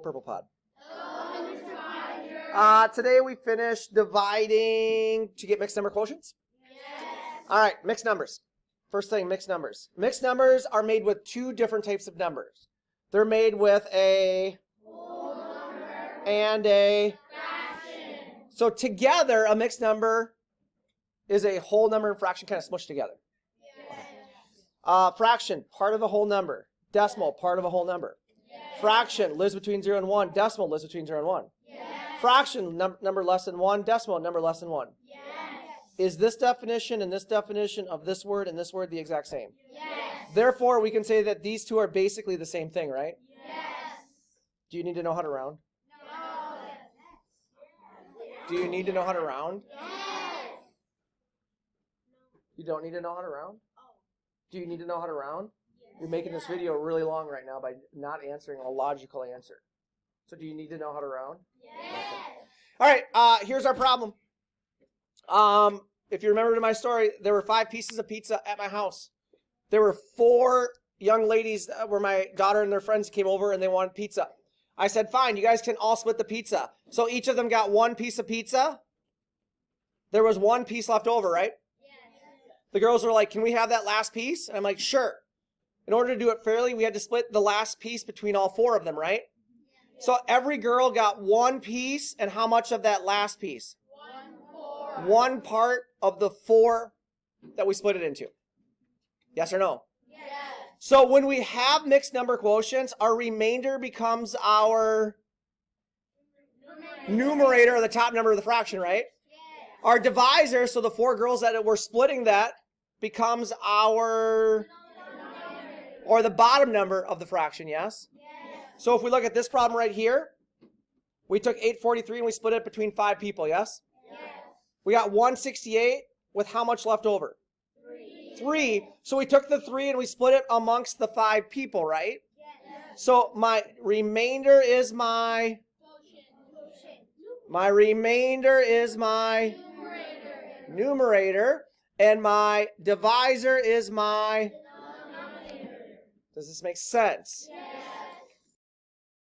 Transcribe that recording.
purple pod? Today we finished dividing to get mixed number quotients. Yes. All right, mixed numbers. First thing, mixed numbers. Mixed numbers are made with two different types of numbers. They're made with a Whole number and a. fraction. So together, a mixed number is a whole number and fraction kind of smushed together. Yes. Fraction, part of a whole number. Decimal, part of a whole number. Yes. Fraction lives between 0 and 1. Decimal lives between 0 and 1. Yes. Fraction, number less than 1. Decimal, number less than 1. Yes. Is this definition and this definition of this word and this word the exact same? Yes. Therefore, we can say that these two are basically the same thing, right? Yes. Do you need to know how to round? No. Do you need to know how to round? Yes. You don't need to know how to round? Do you need to know how to round? You're making this video really long right now by not answering a logical answer. So do you need to know how to round? Yes. All right, here's our problem. If you remember my story, there were 5 pieces of pizza at my house. There were 4 young ladies that were my daughter and their friends came over and they wanted pizza. I said, fine, you guys can all split the pizza. So each of them got 1 piece of pizza. There was 1 piece left over, right? Yes. The girls were like, can we have that last piece? And I'm like, sure. In order to do it fairly, we had to split the last piece between all 4 of them, right? So every girl got 1 piece, and how much of that last piece? 1/4. 1 part of the 4 that we split it into. Yes or no? Yes. So when we have mixed number quotients, our remainder becomes our numerator, or the top number of the fraction, right? Yes. Our divisor, so the 4 girls that were splitting that, becomes our, or the bottom number of the fraction, yes? Yes. So if we look at this problem right here, we took 843 and we split it between 5 people, yes? Yes. We got 168 with how much left over? 3. 3. So we took the 3 and we split it amongst the 5 people, right? Yes. So my remainder is my remainder is my numerator, and my divisor is my. Denominator. Does this make sense? Yes.